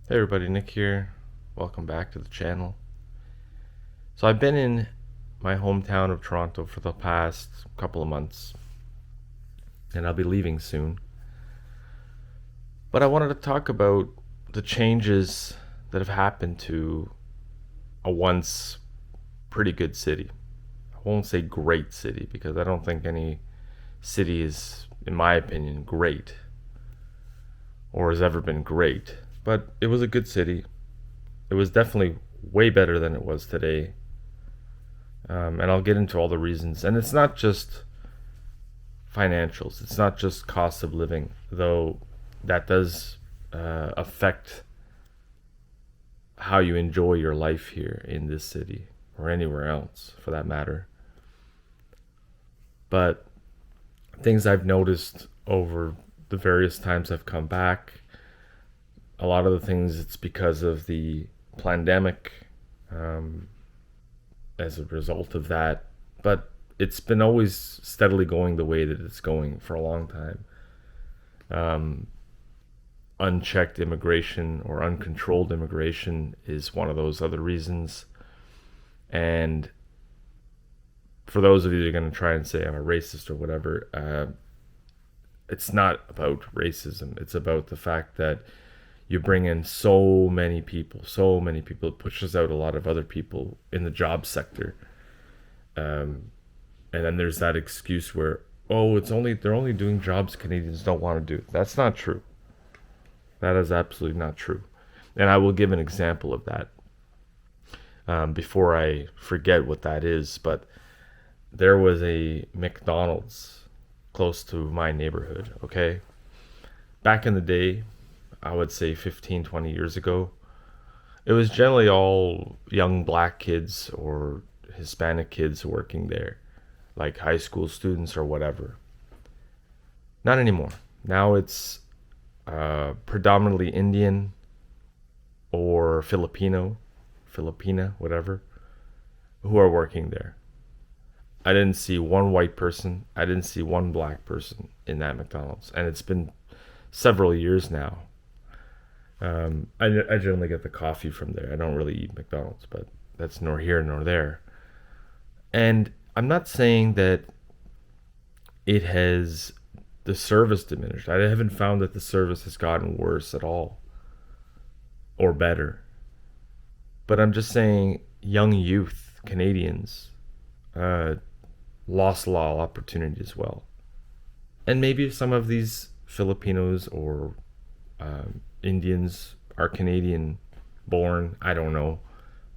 Hey everybody, Nick here. Welcome back to the channel. So I've been in my hometown of Toronto for the past couple of months, and I'll be leaving soon. But I wanted to talk about the changes that have happened to a once pretty good city. I won't say great city because I don't think any city is, in my opinion, great or has ever been great. But it was a good city. It was definitely way better than it was today. And I'll get into all the reasons. And it's not just financials, it's not just cost of living, though that does affect how you enjoy your life here in this city or anywhere else for that matter. But things I've noticed over the various times I've come back, a lot of the things it's because of the pandemic, um, as a result of that, but it's been always steadily going the way that it's going for a long time. Um, Unchecked immigration or uncontrolled immigration is one of those other reasons. And for those of you that are going to try and say I'm a racist or whatever, it's not about racism. It's about the fact that you bring in so many people, it pushes out a lot of other people in the job sector. Um, and then there's that excuse where, oh, they're only doing jobs Canadians don't want to do. That's not true. That is absolutely not true. And I will give an example of that before I forget what that is. But there was a McDonald's close to my neighborhood, okay? Back in the day, I would say 15, 20 years ago, it was generally all young black kids or Hispanic kids working there, like high school students or whatever. Not anymore. Now it's predominantly Indian or Filipina, whatever, who are working there. I didn't see one white person. I didn't see one black person in that McDonald's, and it's been several years now. I generally get the coffee from there. I don't really eat McDonald's, but that's nor here nor there. And I'm not saying that it has the service diminished. I haven't found that the service has gotten worse at all or better. But I'm just saying young youth, Canadians, uh, lost a lot of opportunity as well. And maybe some of these Filipinos or Indians are Canadian born. I don't know.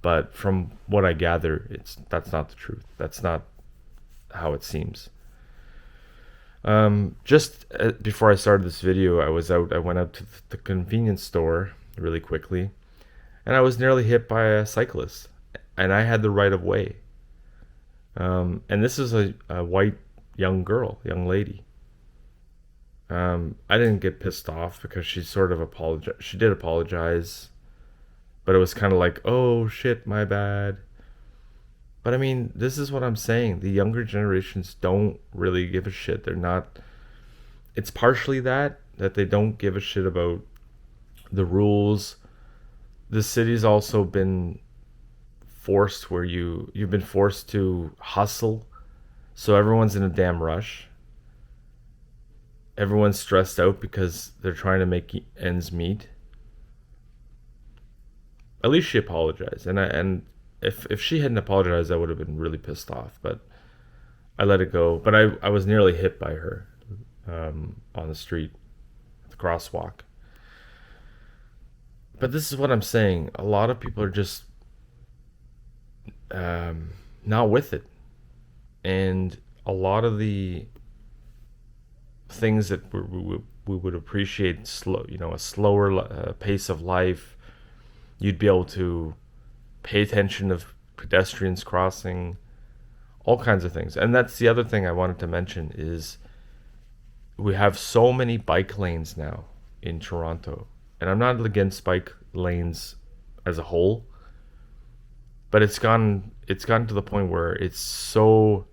But from what I gather, that's not the truth. That's not how it seems. Just before I started this video, I went out to the convenience store really quickly, and I was nearly hit by a cyclist, and I had the right of way. And this is a white young lady. I didn't get pissed off because she sort of apologized. She did apologize, but it was kind of like, oh shit, my bad. But I mean, this is what I'm saying. The younger generations don't really give a shit. They're not. It's partially that they don't give a shit about the rules. The city's also been forced where you've been forced to hustle, so everyone's in a damn rush. Everyone's stressed out because they're trying to make ends meet. At least she apologized, and if she hadn't apologized, I would have been really pissed off. But I let it go. But I was nearly hit by her on the street, at the crosswalk. But this is what I'm saying. A lot of people are just not with it, and a lot of the things that we would appreciate slow, a slower pace of life. You'd be able to pay attention of pedestrians crossing, all kinds of things. And that's the other thing I wanted to mention is we have so many bike lanes now in Toronto. And I'm not against bike lanes as a whole, but it's gotten to the point where it's so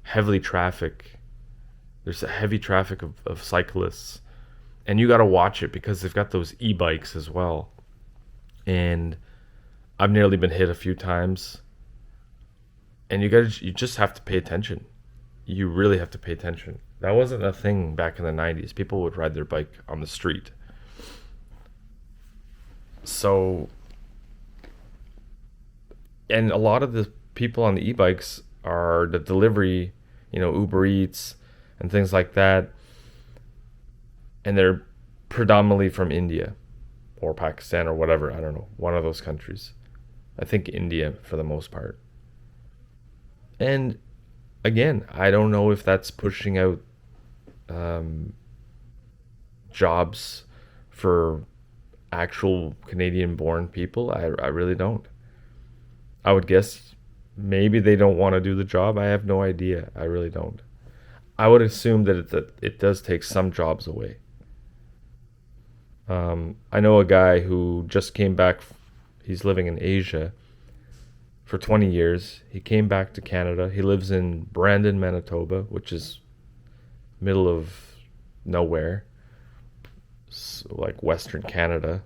heavily traffic. There's a heavy traffic of cyclists, and you got to watch it because they've got those e-bikes as well. And I've nearly been hit a few times. And you just have to pay attention. You really have to pay attention. That wasn't a thing back in the 90s. People would ride their bike on the street. So, and a lot of the people on the e-bikes are the delivery, Uber Eats and things like that. And they're predominantly from India or Pakistan or whatever. I don't know. One of those countries. I think India for the most part. And again, I don't know if that's pushing out um, jobs for actual Canadian born people. I really don't. I would guess maybe they don't want to do the job. I have no idea. I really don't. I would assume that it does take some jobs away. I know a guy who just came back. He's living in Asia for 20 years. He came back to Canada. He lives in Brandon, Manitoba, which is middle of nowhere, so like Western Canada.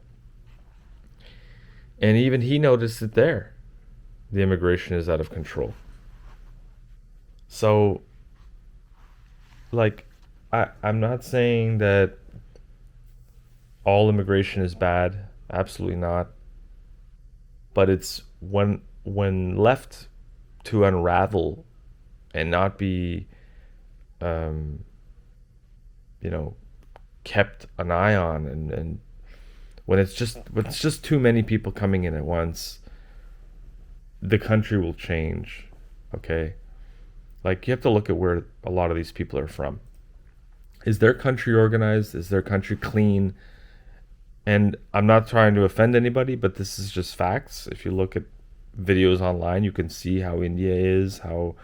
And even he noticed it there. The immigration is out of control. So, like, I'm not saying that all immigration is bad. Absolutely not. But it's when left to unravel and not be, um, you know, kept an eye on, and when it's just too many people coming in at once, the country will change. Okay, like you have to look at where a lot of these people are from. Is their country organized? Is their country clean? And I'm not trying to offend anybody, but this is just facts. If you look at videos online, you can see how India is, how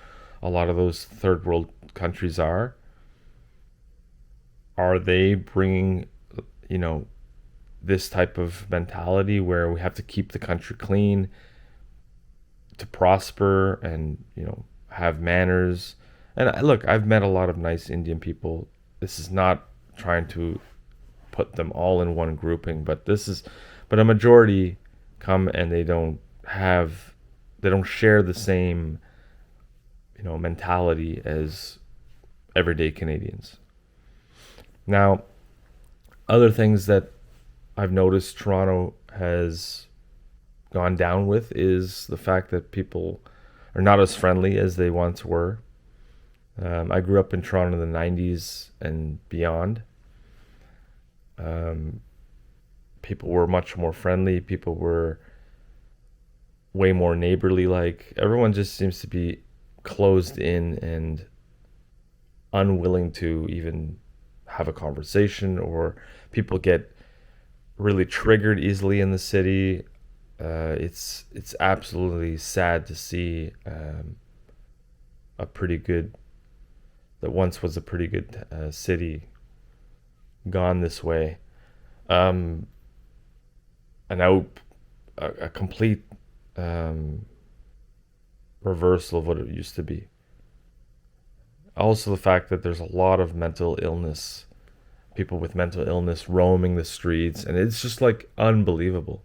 a lot of those third world countries are. Are they bringing, you know, this type of mentality where we have to keep the country clean to prosper and, have manners? And look, I've met a lot of nice Indian people. This is not trying to put them all in one grouping, but a majority come and they don't share the same, mentality as everyday Canadians. Now, other things that I've noticed Toronto has gone down with is the fact that people are not as friendly as they once were. I grew up in Toronto in the 90s and beyond. Um, People were much more friendly. People were way more neighborly. Like everyone just seems to be closed in and unwilling to even have a conversation, or people get really triggered easily in the city. It's absolutely sad to see a pretty good that once was a pretty good city gone this way. Um, an out a complete um, reversal of what it used to be. Also, the fact that there's a lot of mental illness, people with mental illness roaming the streets, and it's just like unbelievable.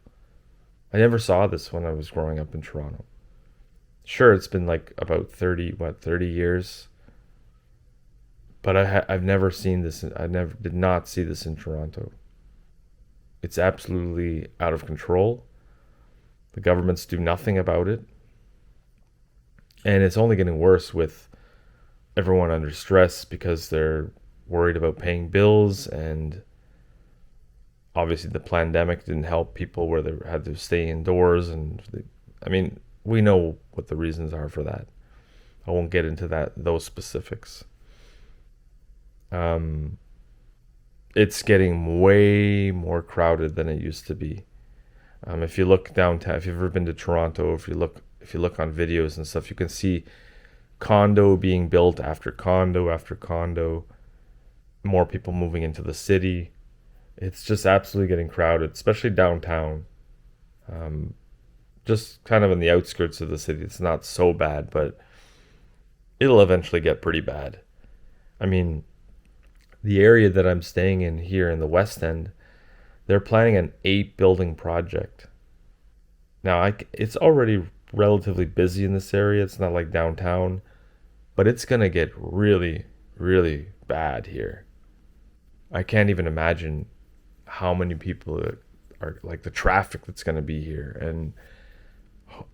I never saw this when I was growing up in Toronto. Sure, it's been like about 30 years, but I've never seen this. I never did not see this in Toronto. It's absolutely out of control. The governments do nothing about it, and it's only getting worse with everyone under stress because they're worried about paying bills, and obviously the pandemic didn't help people where they had to stay indoors, and I mean, we know what the reasons are for that. I won't get into those specifics. Um, it's getting way more crowded than it used to be. If you look downtown, if you've ever been to Toronto, if you look on videos and stuff, you can see condo being built after condo after condo, more people moving into the city. It's just absolutely getting crowded, especially downtown. Um, just kind of in the outskirts of the city, it's not so bad, but it'll eventually get pretty bad. I mean, the area that I'm staying in here in the West End, they're planning an 8 building project. Now, it's already relatively busy in this area. It's not like downtown, but it's gonna get really, really bad here. I can't even imagine how many people are like the traffic that's gonna be here and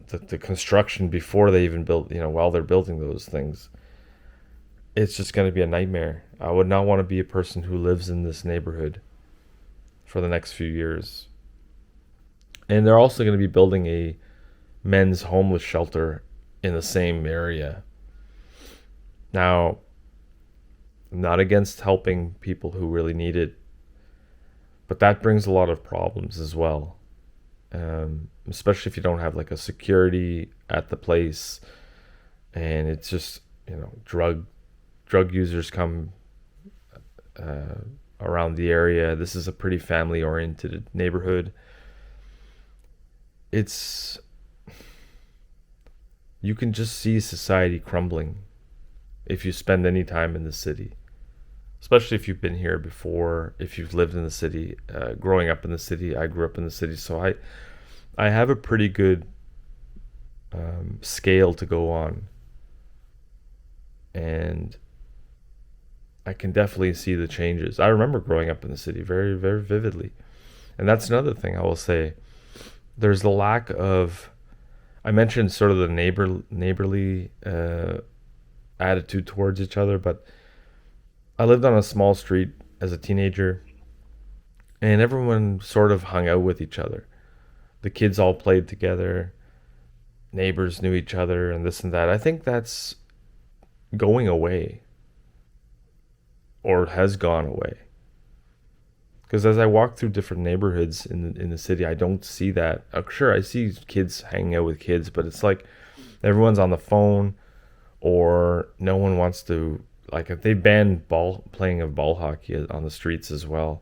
the construction before they even build, while they're building those things. It's just gonna be a nightmare. I would not want to be a person who lives in this neighborhood for the next few years. And they're also going to be building a men's homeless shelter in the same area. Now, I'm not against helping people who really need it, but that brings a lot of problems as well. Especially if you don't have like a security at the place, and it's just drug users come uh, around the area. This is a pretty family oriented neighborhood. It's You can just see society crumbling if you spend any time in the city, especially if you've been here before, if you've lived in the city. Growing up in the city, I grew up in the city, so I have a pretty good scale to go on, and I can definitely see the changes. I remember growing up in the city very, very vividly, and that's another thing I will say. There's the lack of. I mentioned sort of the neighborly attitude towards each other, but I lived on a small street as a teenager, and everyone sort of hung out with each other. The kids all played together, neighbors knew each other, and this and that. I think that's going away, or has gone away. Because as I walk through different neighborhoods in the city, I don't see that. Sure, I see kids hanging out with kids, but it's like everyone's on the phone, or no one wants to. Like if they banned ball playing of ball hockey on the streets as well.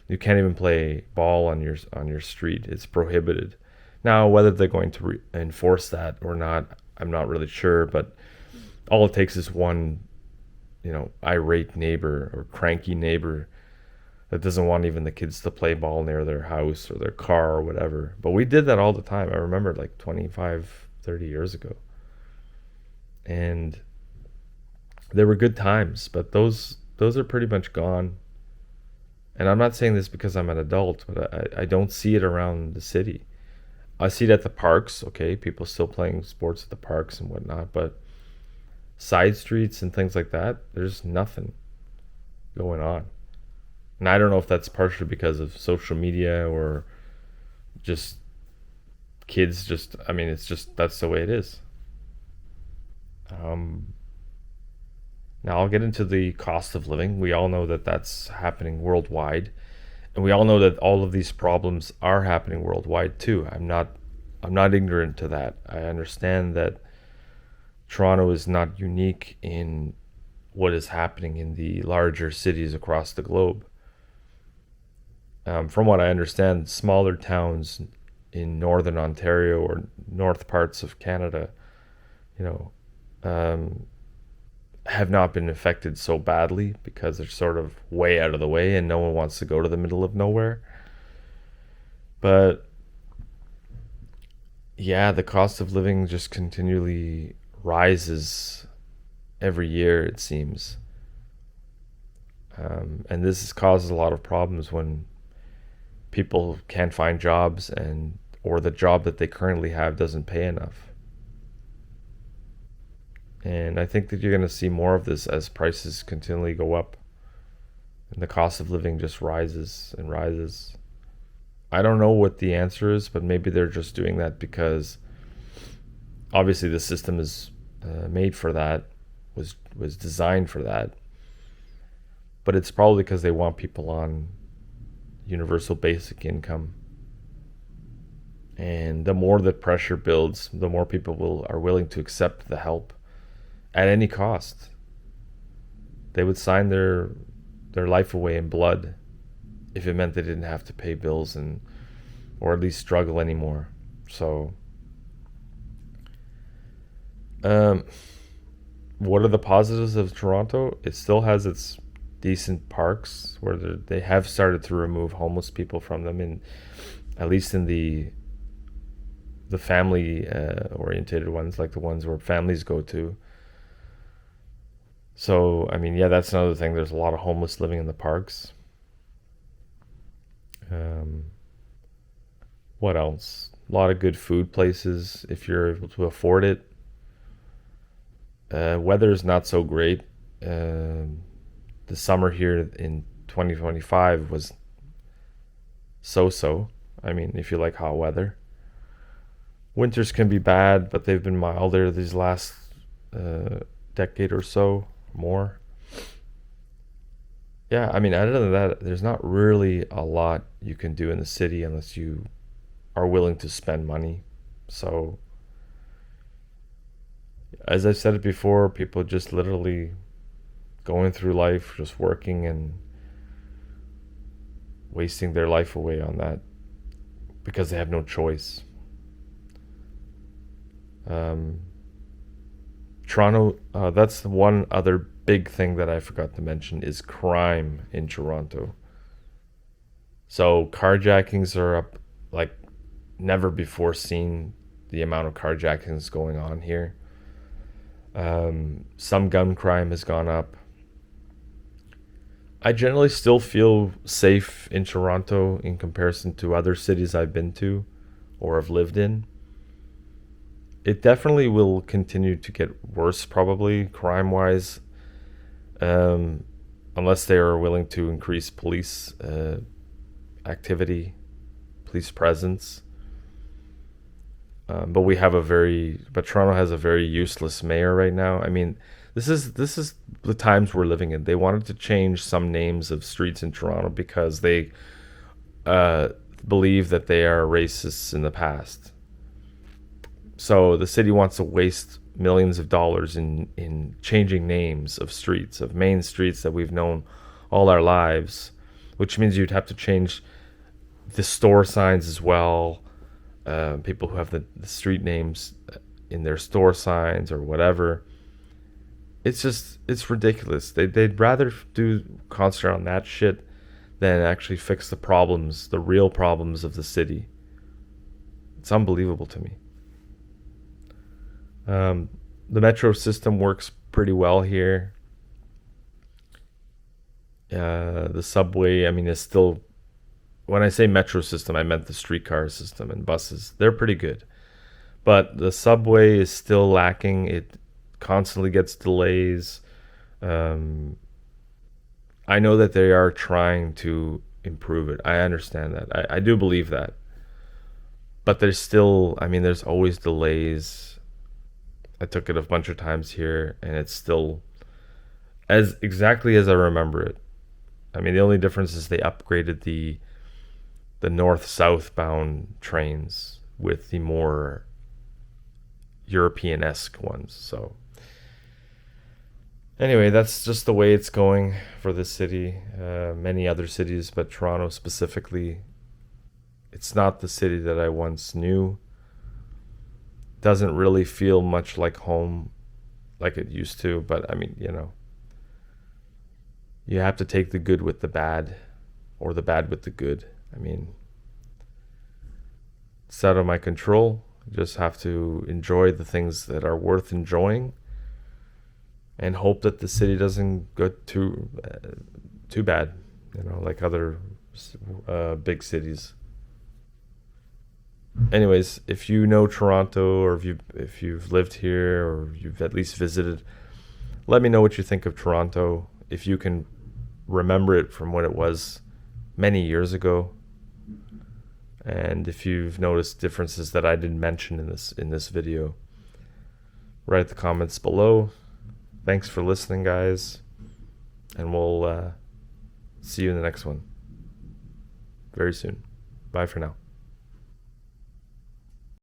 You can't even play ball on your street. It's prohibited. Now, whether they're going to enforce that or not, I'm not really sure. But all it takes is one, irate neighbor or cranky neighbor that doesn't want even the kids to play ball near their house or their car or whatever. But we did that all the time. I remember like 25, 30 years ago. And there were good times, but those are pretty much gone. And I'm not saying this because I'm an adult, but I don't see it around the city. I see it at the parks, okay, people still playing sports at the parks and whatnot, but side streets and things like that, there's nothing going on. And I don't know if that's partially because of social media or just kids just, I mean, it's just, that's the way it is. Um, Now I'll get into the cost of living. We all know that that's happening worldwide. And we all know that all of these problems are happening worldwide too. I'm not ignorant to that. I understand that Toronto is not unique in what is happening in the larger cities across the globe. From what I understand, smaller towns in northern Ontario or north parts of Canada, you know, um, have not been affected so badly because they're sort of way out of the way and no one wants to go to the middle of nowhere. But yeah, the cost of living just continually rises every year, it seems. And this causes a lot of problems when people can't find jobs and or the job that they currently have doesn't pay enough. And I think that you're going to see more of this as prices continually go up and the cost of living just rises and rises. I don't know what the answer is, but maybe they're just doing that because obviously the system is made for that, was designed for that. But it's probably because they want people on universal basic income. And the more the pressure builds, the more people are willing to accept the help at any cost. They would sign their life away in blood if it meant they didn't have to pay bills and or at least struggle anymore. So, um, what are the positives of Toronto? It still has its decent parks where they have started to remove homeless people from them, in at least in the the family orientated ones, like the ones where families go to. So, I mean, yeah, that's another thing. There's a lot of homeless living in the parks. Um, what else? A lot of good food places if you're able to afford it. Weather is not so great. The summer here in 2025 was so. I mean, if you like hot weather. Winters can be bad, but they've been milder these last uh, decade or so, more. Yeah, I mean, other than that, there's not really a lot you can do in the city unless you are willing to spend money. So, as I've said it before, people just literally going through life, just working and wasting their life away on that because they have no choice. Um, Toronto, that's one other big thing that I forgot to mention is crime in Toronto. So carjackings are up like never before seen, the amount of carjackings going on here. Some gun crime has gone up. I generally still feel safe in Toronto in comparison to other cities I've been to or have lived in. It definitely will continue to get worse, probably crime wise, um, unless they are willing to increase police activity, police presence. But Toronto has a very useless mayor right now. I mean, this is the times we're living in. They wanted to change some names of streets in Toronto because they uh, believe that they are racists in the past. So the city wants to waste millions of dollars in changing names of streets, of main streets that we've known all our lives, which means you'd have to change the store signs as well. People who have the street names in their store signs or whatever. It's ridiculous. They'd rather do concert on that shit than actually fix the problems, the real problems of the city. It's unbelievable to me. Um, the metro system works pretty well here. The subway, I mean, is still. When I say metro system, I meant the streetcar system and buses. They're pretty good, but the subway is still lacking. It constantly gets delays. Um, I know that they are trying to improve it. I understand that. I do believe that, but there's still. I mean, there's always delays. I took it a bunch of times here, and it's still as exactly as I remember it. I mean, the only difference is they upgraded the north southbound trains with the more European esque ones. So, anyway, that's just the way it's going for this city. Many other cities, but Toronto specifically, it's not the city that I once knew. Doesn't really feel much like home like it used to, but I mean, you have to take the good with the bad or the bad with the good. I mean, it's out of my control. You just have to enjoy the things that are worth enjoying and hope that the city doesn't go too bad, like other big cities. Anyways, if you know Toronto or if you've lived here or you've at least visited, let me know what you think of Toronto. If you can remember it from what it was many years ago, and if you've noticed differences that I didn't mention in this video, write the comments below. Thanks for listening, guys, and we'll see you in the next one very soon. Bye for now.